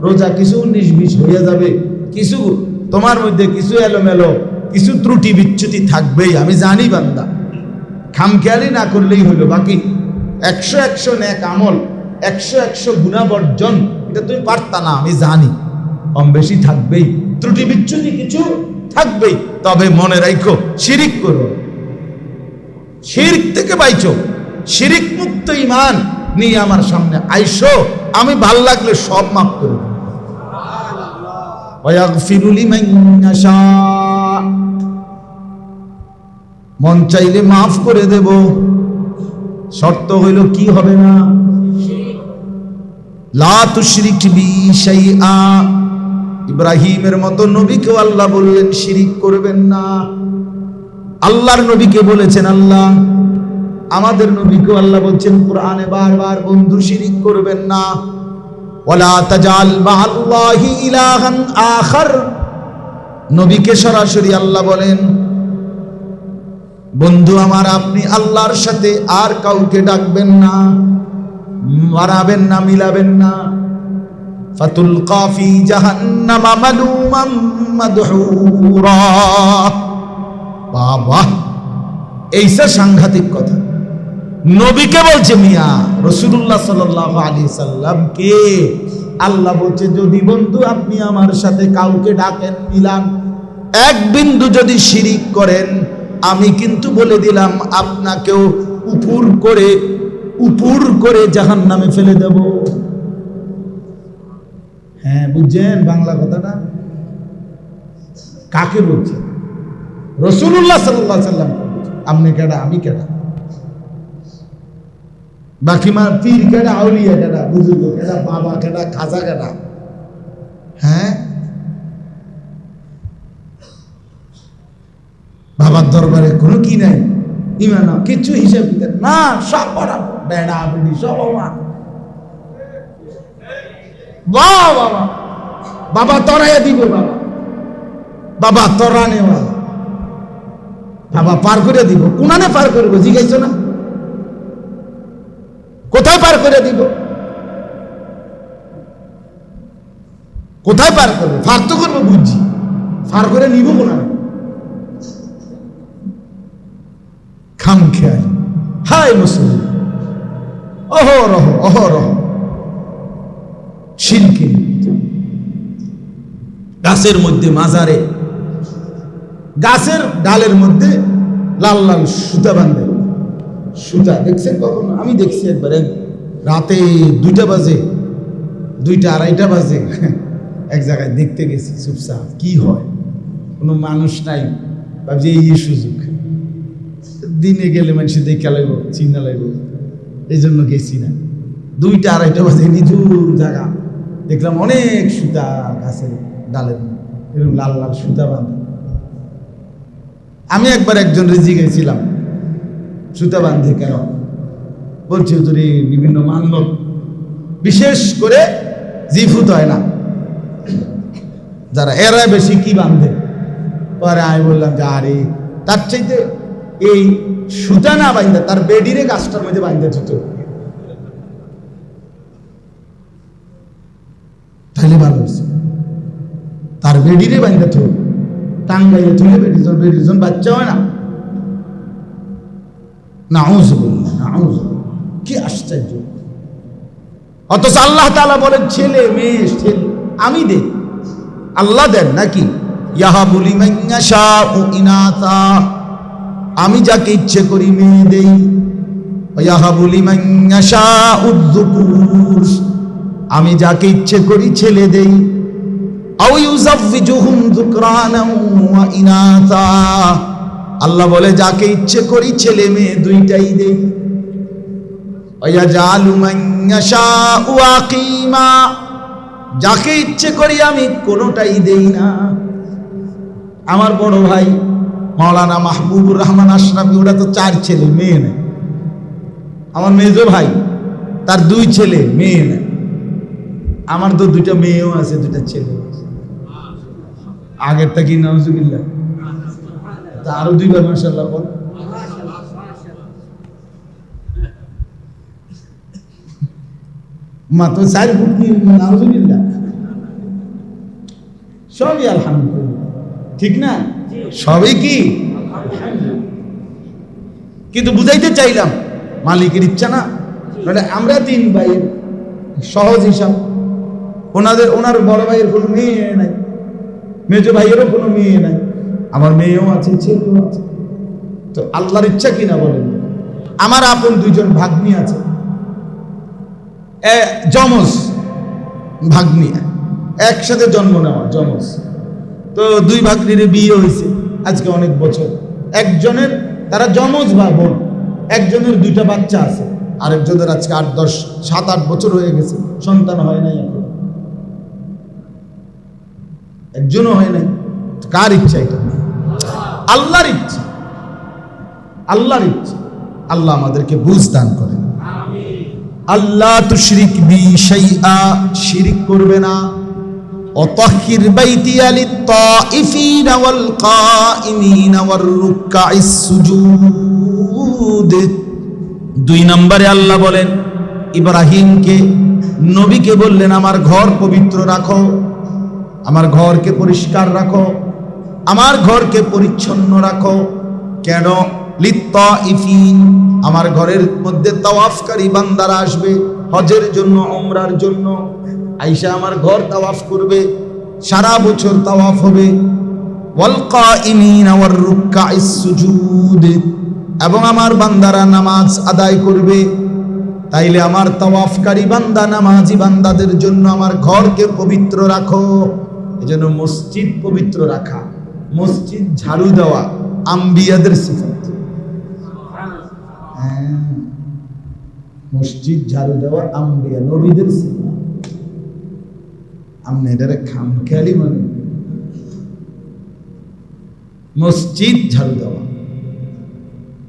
রোজা কিছু 19-20 হয়ে যাবে, কিছু তোমার মধ্যে কিছু এলোমেলো, কিছু ত্রুটি বিচ্যুতি থাকবেই, আমি জানি বান্দা। খামখেয়ালি না করলেই হইল, বাকি 100 নেক আমল, 100 গুনাহ বর্জন, এটা তুমি পারতা না, আমি জানি। কম বেশি থাকবেই, ত্রুটি বিচ্যুতি কিছু থাকবেই, তবে মনে রাখো শিরিক করো, শিরক থেকে বাইচো, শিরিক মুক্ত ঈমান নিয়ে আমার সামনে আইসো, আমি ভাল লাগলে সব মাফ করে দেব। ওয়াগফিরু লিমান ইয়াশা, মন চাইলে মাফ করে দেব, শর্ত হইল কি হবে না? লা তুশরিক বি শাইআ। ইব্রাহিমের মতো নবীকে আল্লাহ বললেন শিরিক করবেন না। আল্লাহর নবীকে বলেছেন আল্লাহ, আমাদের নবীকে আল্লাহ বলছেন কোরআনে বারবার, বন্ধু শিরিক করবেন না। ওয়ালা তাজাল মাআল্লাহি ইলাহান আখার, নবীকে সরাসরি আল্লাহ বলেন, বন্ধু আমার আপনি আল্লাহর সাথে আর কাউকে ডাকবেন না, মারাবেন না, মিলাবেন না। ফাতুলকা ফি জাহান্নামা মালুমান মাদহুরা। বাবা, এইসা সাংঘাতিক কথা নবীকে বলছে মিয়া, রাসূলুল্লাহ সাল্লাল্লাহু আলাইহি সাল্লামকে আল্লাহ বলছে, যদি বন্ধু আপনি আমার সাথে কাউকে ডাকেন, মিলান, এক বিন্দু যদি শিরিক করেন, আমি কিন্তু বলে দিলাম আপনাকেও উপর করে জাহান্নামে ফেলে দেব। হ্যাঁ, বুঝছেন বাংলা কথাটা? কাকে বলছে? রাসূলুল্লাহ সাল্লাল্লাহু আলাইহি সাল্লাম। আপনি কেডা, আমি কেডা, বাকি মা পীর কেডা, আউলিয়া কেডা, বুজুর্গ কেডা, বাবা কেডা, খাজা কেডা? হ্যাঁ, বাবার দরবারে কোনো কি নাই, ইমান কিছু হিসাব না, সব বরাবর, বেড়া বেড়ি সব আমার। বাবা বাবা তরাইয়া দিব, বাবা তরানেওয়ালা, বাবা পার করে দিব। কোনানে পার করবো জিজ্ঞাসা না, কোথায় পার করে দিব? কোথায় পার করবো? ফার তো করবো বুঝছি, ফার করে নিব কোনানে? খামখেয়ালি, হায় মুসলিম, অহরহ শিরকে, গাছের মধ্যে মাজারে, গাছের ডালের মধ্যে লাল লাল সুতা বাঁধে। সুতা দেখছেন কখনো? আমি দেখছি একবার, রাতে 2টা বাজে, 2টা 2:30 বাজে, এক জায়গায় দেখতে গেছি চুপচাপ, কি হয়, কোনো মানুষ নাই, ভাবছি এই সুযোগ, দিনে গেলে মানুষ দেখে লাগবো, চিন্তা লাগবো, এই জন্য গেছি না। 2টা-2:30 বাজে নিঝুম জায়গা, দেখলাম অনেক সুতা গাছের ডালের, এরকম লাল লাল সুতা বাঁধা। আমি একবার একজন রেজি গেছিলাম, সুতা বাঁধে কেন? বলছে তোর বিভিন্ন মান্যত, বিশেষ করে জিফুত হয় না যারা, এরা বেশি কি বাঁধে। পরে আমি বললাম যে আরে তার চাইতে এই সুতা না বাঁধে তার বেডিরে গাছটার মধ্যে বাঁধতে হতো, তাহলে ভালো হয়েছে। তার বেডিরে বাঁধতে হতো, টাঙ্গাইলে তুলে বেডিজন বাচ্চা হয় না। নাউযুবিল্লাহ, নাউযুবিল্লাহ, কি আশ্চর্য! অথচ আল্লাহ তাআলা বলেন ছেলে মেয়ে ছেলে আমি দেই, আল্লাহ দেন নাকি? ইয়াহাবু লিমান ইয়াশাউ ইনাসা, আমি যাকে ইচ্ছে করি মেয়ে দেই। ইয়াহাবু লিমান ইয়াশাউ যুকুর, আমি যাকে ইচ্ছে করি ছেলে দেই। আও ইউযাওয়িজুহুম যুকরানাও ওয়া ইনাসা, আল্লাহ বলে যাকে ইচ্ছে করি ছেলে মেয়ে দুইটাই দেই। ওয়ায়াজআলু মান ইয়াশাউ আকিমা, যাকে ইচ্ছে করি আমি কোনোটাই দেই না। আমার বড় ভাই মাওলানা মাহবুবুর রহমান আশরাফি, ওরা তো 4 ছেলে মেয়ে নেই। আমার মেজো ভাই, তার 2 ছেলে মেয়ে নেই। আমার তো 2টা মেয়েও আছে, 2টা ছেলে আছে। আগেরটা কি নাউজুবিল্লাহ, তা আরো 2 বার মাশাআল্লাহ বল। মা তো 4 ফুট নাউজুবিল্লাহ, সবই আলহামদুলিল্লাহ, ঠিক না? সবই কি কিন্তু বুঝাইতে চাইলাম মালিকের ইচ্ছা না। মানে আমরা 3 ভাইয়ের সহজ হিসাব, ওনার বড় ভাইয়ের কোনো মেয়ে নাই, মেজো ভাইয়েরও কোনো মেয়ে নাই, আমার মেয়েও আছে ছেলেও আছে। তো আল্লাহর ইচ্ছা কিনা বলেন। আমার আপন 2 জন ভাগ্নি আছে, যমজ ভাগ্নি, একসাথে জন্ম নেওয়া যমজ। তো 2 ভাগ্নির বিয়ে হয়েছে আজকে অনেক বছর। একজনের, তারা যমজ ভাই বোন, একজনের 2টা বাচ্চা আছে, আরেকজনের আজকে 8, 10, 7, 8 বছর হয়ে গেছে, সন্তান হয় নাই এখন, একজনও হয় নাই। কার ইচ্ছা এটা? আল্লাহর ইচ্ছা, আল্লাহর ইচ্ছা। আল্লাহ আমাদেরকে বুঝ দান করেন। আল্লাহ তুশরিক বি শাইআ, শিরিক করবে না। ওয়াতাহহির বাইতিয়া লিত-তাইফিনা ওয়াল কাইমিনা ওয়ার রুকআইস সুজুদ। 2 নম্বরে আল্লাহ বলেন ইব্রাহিমকে, নবীকে বললেন আমার ঘর পবিত্র রাখো, আমার ঘরকে পরিষ্কার রাখো, আমার ঘরকে পরিচ্ছন্ন রাখো। কেন? লিত-তাইফিন, আমার ঘরের মধ্যে তাওয়াফকারী বান্দারা আসবে হজের জন্য, উমরার জন্য। আয়েশা আমার ঘর তাওয়াফ করবে, সারা বছর তাওয়াফ হবে। ওয়াল কাইমিনা ওয়ার রুকআইস সুজুদ, এবং আমার বান্দারা নামাজ আদায় করবে। তাইলে আমার তাওয়াফকারী বান্দা, নামাজি বান্দাদের জন্য আমার ঘরকে পবিত্র রাখো। এজন্য মসজিদ পবিত্র রাখা, মসজিদ ঝাড়ু দেওয়া আম্বিয়াদের সিফাত। মসজিদ ঝাড়ু দেওয়া আম্বিয়া নবীদের সিফাত। আপনি এটারে খামখেয়ালি মানে মসজিদ ঝাড়ু দেওয়া,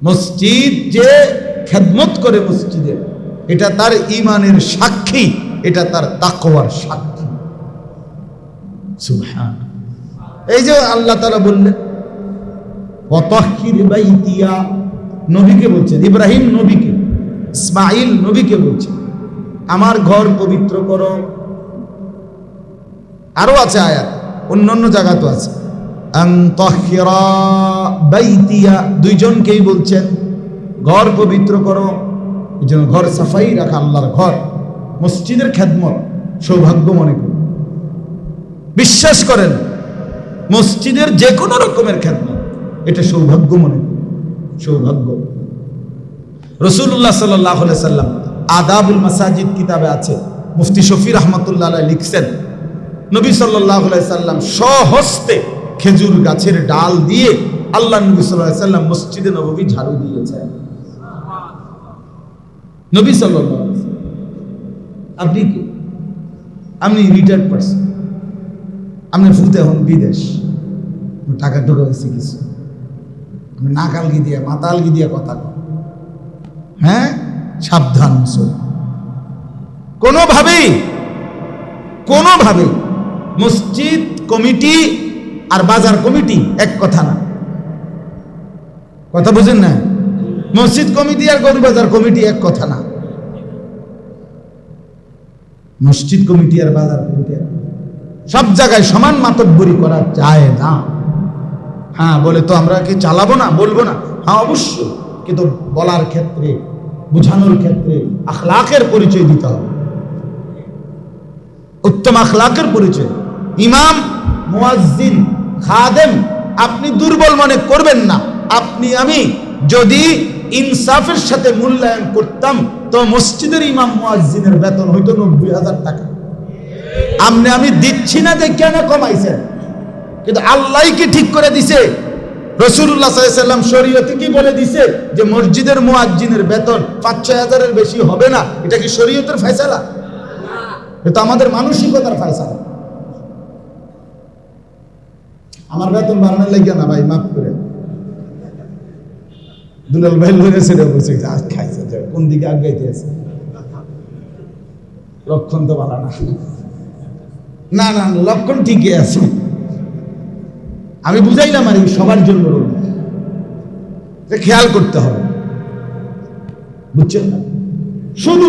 মসজিদ যে খেদমত করে মসজিদের, এটা তার ঈমানের সাক্ষী, এটা তার তাকওয়ার সাক্ষী। সুবহান। এই যে আল্লাহ তাআলা বললেন ওয়াতাহহির বাইতিয়া, নবীকে বলছেন, ইব্রাহিম নবীকে, ইসমাঈল নবীকে বলছেন আমার ঘর পবিত্র করো। আরো আছে আয়াত, অন্যান্য জায়গা তো আছে। আন তাহহিরা বাইতিয়া, 2 জনকেই বলছেন ঘর পবিত্র করো। এই জন্য ঘর সাফাই রাখা, আল্লাহর ঘর, মসজিদের খেদমত সৌভাগ্য মনে করুন। বিশ্বাস করেন মসজিদের যে কোনো রকমের খেদমত এটা সৌভাগ্য মনে করুন, সৌভাগ্য। রাসূলুল্লাহ সাল্লাল্লাহু আলাইহি সাল্লাম আদাবুল মাসাজিদ কিতাবে আছে, মুফতি শফি রাহমাতুল্লাহ আলাইহি লিখছেন নবী সাল্লাল্লাহু আলাইহি সাল্লাম স্বহস্তে খেজুর গাছের ডাল দিয়ে আল্লাহ নবী সাল্লাল্লাহু আলাইহি সাল্লাম মসজিদে নববী ঝাড়ু দিয়েছেন। নবী সাল্লাল্লাহু আলাইহি সাল্লাম। আপনি কি? আপনি রিটায়ার্ড পারসন, আপনি ফুলতে এখন বিদেশ, টাকা ঢোকা হয়েছে কিছু, আপনি নাকালগি দিয়ে মাতালগি দিয়ে কথা কন। হ্যাঁ, সাবধান। কোনোভাবেই মসজিদ কমিটি আর বাজার কমিটি এক কথা না, কথা বুঝেন না? মসজিদ কমিটি আর গরু বাজার কমিটি এক কথা না। মসজিদ কমিটি আর বাজার কমিটি সব জায়গায় সমান মাতব্বরি করা যায় না। হ্যাঁ, বলে তো আমরা কি চালাবো না, বলবো না? হ্যাঁ অবশ্যই, কিন্তু বলার ক্ষেত্রে, বুঝানোর ক্ষেত্রে আখলাকের পরিচয় দিতে হবে, উত্তম আখলাকের পরিচয়। ইমাম, মুয়াজ্জিন, খাদেম আপনি দুর্বল মনে করবেন না। আপনি আমি যদি ইনসাফের সাথে মূল্যায়ন করতাম তো মসজিদের ইমাম মুয়াজ্জিনের বেতন হইতো 90,000 টাকা। আমি দিচ্ছি না যে কেন কমাইছেন, কিন্তু আল্লাহই কি ঠিক করে দিছে? রাসূলুল্লাহ সাল্লাল্লাহু আলাইহি ওয়াসাল্লাম শরীয়তে কি বলে দিছে যে মসজিদের মুয়াজ্জিনের বেতন 5-6 হাজারের বেশি হবে না? এটা কি শরীয়তের ফয়সালা? এটা আমাদের মানসিকতার ফয়সালা। আমার বেতন বাড়ানোর লাগে না ভাই, মাফ করে। দুলাল ভাই লড়ে ছেড়ে বসে খাইছে, কোন দিকে আগাইতে আছে, লক্ষণ তো ভালো না। না না, লক্ষণ ঠিকই আছে। আমি বুঝাইলাম আর সবার জন্য খেয়াল করতে হবে, বুঝছেন না? শুধু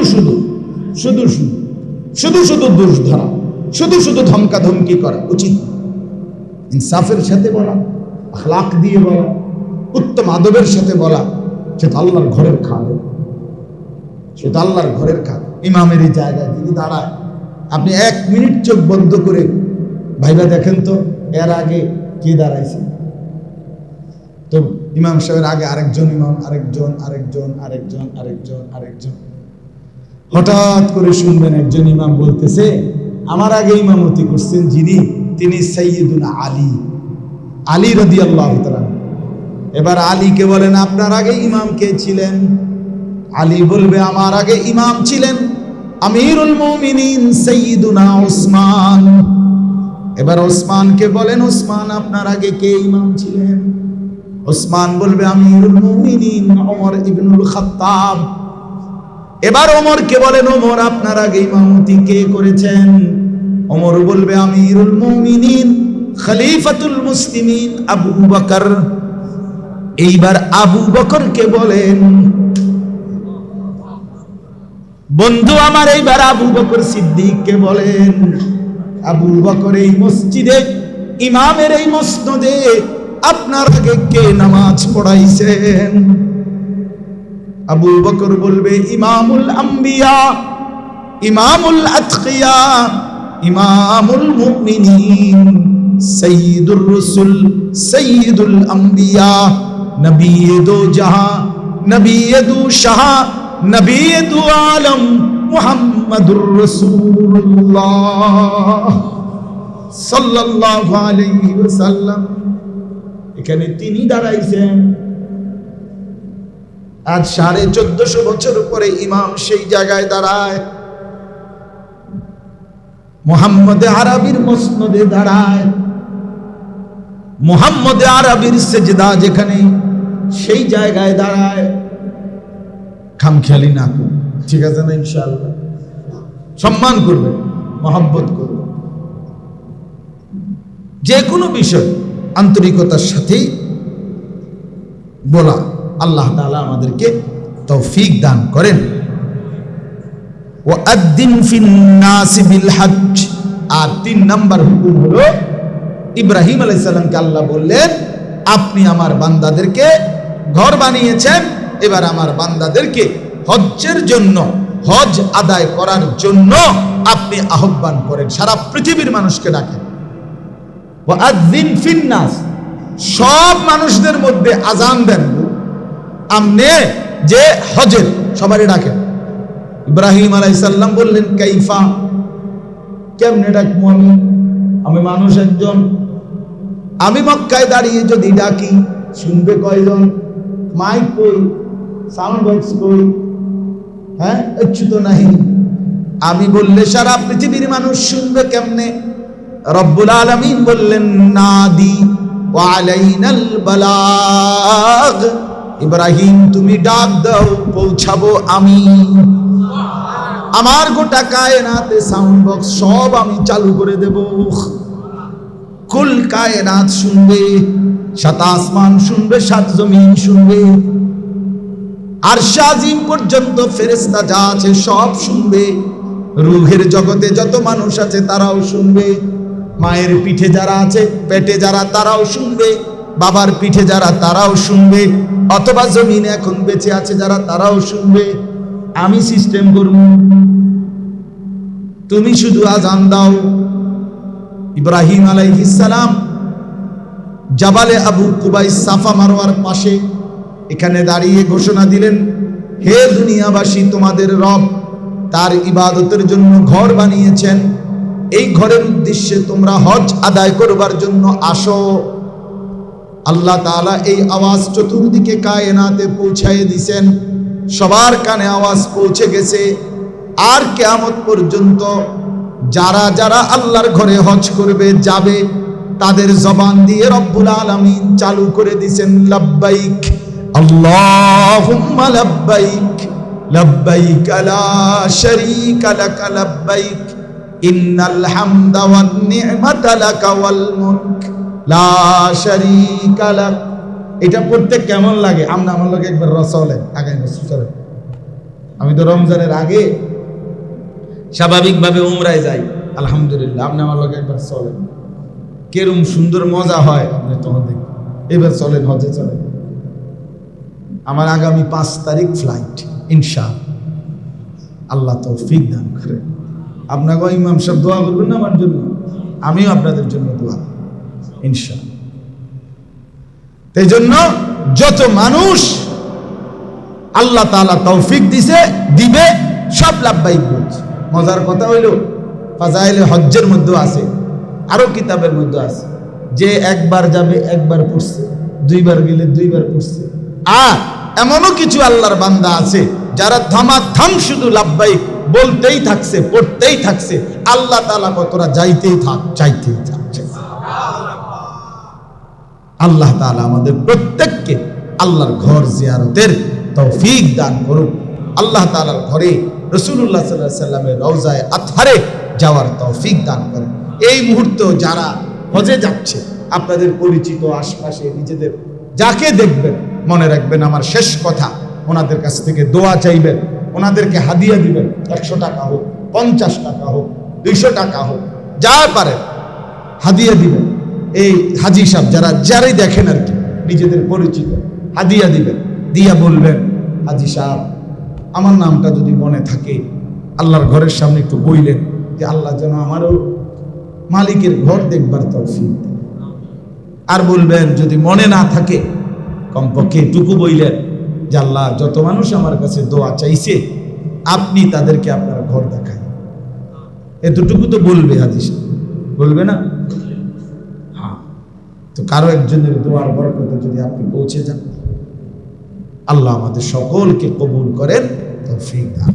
দোষ ধরা, শুধু ধমকা ধমকি করা উচিত। ইনসাফের সাথে বলা, আখলাক দিয়ে বলা, উত্তম আদবের সাথে বলা, সেটা আল্লাহর ঘরের খাদেম, সেটা আল্লাহর ঘরের খাদেম। ইমামের এই জায়গায় যদি দাঁড়ায়, আপনি 1 মিনিট চোখ বন্ধ করে ভাইবা দেখেন তো এর আগে কে দাঁড়াইছে। তো ইমাম সাহেবের আগে আরেকজন ইমাম, আরেকজন। হঠাৎ করে শুনবেন একজন ইমাম বলতেছে, আমার আগে ইমামতি করছেন যিনি, তিনি সাইয়্যিদুনা আলী রাদিয়াল্লাহু তাআলা। এবার আলীকে বলেন, আপনার আগে ইমাম কে ছিলেন? আলী বলবে, আমার আগে ইমাম ছিলেন আমিরুল মুমিনিন সাইয়্যিদুনা উসমান। এবার ওসমানকে বলেন, ওসমান আপনার আগে কে ইমাম ছিলেন? ওসমান বলবে, আমিরুল মুমিনিন ওমর ইবনুল খাত্তাব। এবার ওমরকে বলেন, ওমর আপনার আগে ইমামতি কে করেছেন? ওমর বলবে, আমিরুল মুমিনিন খলিফাতুল মুসলিমিন আবু বকর। এইবার আবু বকরকে বলেন, বন্ধু আমার, এইবার আবু বকর সিদ্দিককে বলেন, আবু বকর এই মসজিদে ইমামের এই মসনদে আপনার আগে কে নামাজ পড়াইছেন? আবু বকর বলবে, ইমামুল আম্বিয়া, ইমামুল আতকিয়া, ইমামুল মুমিনিন, সাইয়্যিদুর রাসূল, সাইয়্যিদুল আম্বিয়া, নবী দো জাহাঁ, নবী দো শাহ, নবী দো আলম, মুহাম্মাদুর রাসূলুল্লাহ সাল্লাল্লাহু আলাইহি ওয়াসাল্লাম। এখানে তিনি দাঁড়াইছেন। আজ 1450 বছর পরে ইমাম সেই জায়গায় দাঁড়ায়, মুহাম্মদ আরবির মসনদে দাঁড়ায়, মুহাম্মদ আরবির সেজদা যেখানে, সেই জায়গায় দাঁড়ায়। খামখেয়ালি না করুন, ঠিক আছে না? ইনশাআল্লাহ সম্মান করবে, মহব্বত করবে। যে কোনো বিষয় আন্তরিকতার সাথেই বলা, আল্লাহ তাআলা আমাদেরকে তৌফিক দান করেন। ওয়াআদ্দিন ফিন নাস বিল হজ্জ। আর 3 নাম্বার হুকুম হলো, ইব্রাহিম আলাইহিস সালামকে আল্লাহ বললেন, আপনি আমার বান্দাদেরকে ঘর বানিয়েছেন, এবার আমার বান্দাদেরকে হজ্জের জন্য, হজ আদায় করার জন্য আপনি আহ্বান করেন, সারা পৃথিবীর মানুষকে ডাকেন। ওয়াআদ্দিন ফিন নাস, সব মানুষদের মধ্যে আজান দেন, আমনে যে হজের সবারই ডাকেন। ইব্রাহিম আলাইহিস সালাম বললেন, কাইফা, কেমনে ডাকবো আমি? আমি মানুষ একজন, আমি মক্কায় দাঁড়িয়ে যদি ডাকি শুনবে কয়জন? মাইক কই, সাউন্ড বক্স কই? হ্যাঁ, কিচ্ছু তো নাই। আমি বললে সারা পৃথিবীর মানুষ শুনবে কেমনে? রব্বুল আলামিন বললেন নাদি ওয়া আলাইনাল বালাগ, ইব্রাহিম তুমি ডাক দাও, পৌঁছাবো আমি। আমার গোটা কায়নাতে সাউন্ড বক্স সব আমি চালু করে দেব, কুল কায়নাত শুনবে, সাত আসমান শুনবে, সাত জমিন শুনবে, আরশ আজিম পর্যন্ত ফেরেশতা যা আছে সব শুনবে, রূহের জগতে যত মানুষ আছে তারাও শুনবে, মায়ের পিঠে যারা আছে, পেটে যারা তারাও শুনবে, বাবার পিঠে যারা তারাও শুনবে, অথবা জমিনে এখন বেঁচে আছে যারা তারাও শুনবে। আমি সিস্টেম করব, তুমি শুধু আজান দাও। ইব্রাহিম আলাইহিস সালাম জাবালে আবু কুবাইস সাফা মারওয়ার পাশে এখানে দাঁড়িয়ে ঘোষণা দিলেন, হে দুনিয়াবাসী, তোমাদের রব তার ইবাদতের জন্য ঘর বানিয়েছেন, এই ঘরের উদ্দেশ্যে তোমরা হজ আদায় করবার জন্য আসো। আল্লাহ তাআলা এই আওয়াজ চতুর্দিকে কায়নাতে পৌঁছায় দিয়েছেন, সবার কানে আওয়াজ পৌঁছে গেছে। আর কিয়ামত পর্যন্ত যারা যারা আল্লাহর ঘরে হজ করবে যাবে, তাদের জবান দিয়ে রব্বুল আলামিন চালু করে দিয়েছেন লাব্বাইক আল্লাহুম্মা লাব্বাইক, লাব্বাইক লা শারীকা লাক লাব্বাইক, ইন্নাল হামদা ওয়ান নি'মাতা লাকা ওয়াল মুলক লা শারীকা লাক। এটা পড়তে কেমন লাগে? আমরা আমার লোক একবার রসলে আগামী বছর চলে, আমি তো রমজানের আগে স্বাভাবিকভাবে উমরায় যাই, আলহামদুলিল্লাহ। আপনি আমার লোক একবার চলেন, কেরম সুন্দর মজা হয় আপনি তখন দেখবেন। এবার চলেন, হজে চলেন। আমার আগামী 5 তারিখ ফ্লাইট, ইনশাআল্লাহ। আল্লাহ তৌফিক দান করে। আপনাকে ইমাম সাহেব দোয়া করবেন না আমার জন্য, আমিও আপনাদের জন্য দোয়া, ইনশাআল্লাহ। এই জন্য যত মানুষ আল্লাহ তাআলা তৌফিক দিবে সব লাভবাহিক বলছে। মজার কথা হইল ফাজাইলে হজ্জের মধ্যে আছে, আরো কিতাবের মধ্যে আছে, যে একবার যাবে একবার পড়ছে, দুইবার গেলে দুইবার পড়ছে। আর এমনও কিছু আল্লাহর বান্দা আছে যারা থামাথাম শুধু লাভবাহিক বলতেই থাকছে, পড়তেই থাকছে, আল্লাহ তাআলা কতরা যাইতেই চাইতেই থাকছে। আল্লাহ তাআলা আমাদের প্রত্যেককে আল্লাহর ঘর জিয়ারতের তৌফিক দান করুক। আল্লাহ তাআলার ঘরে রাসূলুল্লাহ সাল্লাল্লাহু আলাইহি ওয়াসাল্লামের রওজায়ে আতহারে যাওয়ার তৌফিক দান করেন। এই মুহূর্তে যারা হজে যাচ্ছে, আপনাদের পরিচিত আশপাশে নিজেদের যাকে দেখবেন, মনে রাখবেন আমার শেষ কথা, ওনাদের কাছ থেকে দোয়া চাইবেন, ওনাদেরকে হাদিয়া দিবেন। 100 টাকা হোক, 50 টাকা হোক, 200 টাকা হোক, যা পারেন হাদিয়া দিবেন। এই হাজি সাহেব যারাই দেখেন আর কি, নিজেদের পরিচিত হাদিয়া দিবেন, দিয়া বলবেন, হাজি সাহেব আমার নামটা যদি মনে থাকে, আল্লাহর ঘরের সামনে একটু বইলেন যে আল্লাহ যেন আমারও মালিকের ঘর দেখবার তৌফিক দেন। আর বলবেন যদি মনে না থাকে, কমপক্ষে এটুকু বইলেন যে আল্লাহ যত মানুষ আমার কাছে দোয়া চাইছে, আপনি তাদেরকে আপনার ঘর দেখায়। এতটুকু তো বলবে হাজি সাহেব, বলবে না? হ্যাঁ, তো কারো একজনের দোয়ার বরকতে যদি আপনি পৌঁছে যান, আল্লাহ আমাদের সকলকে কবুল করেন, তৌফিক দান।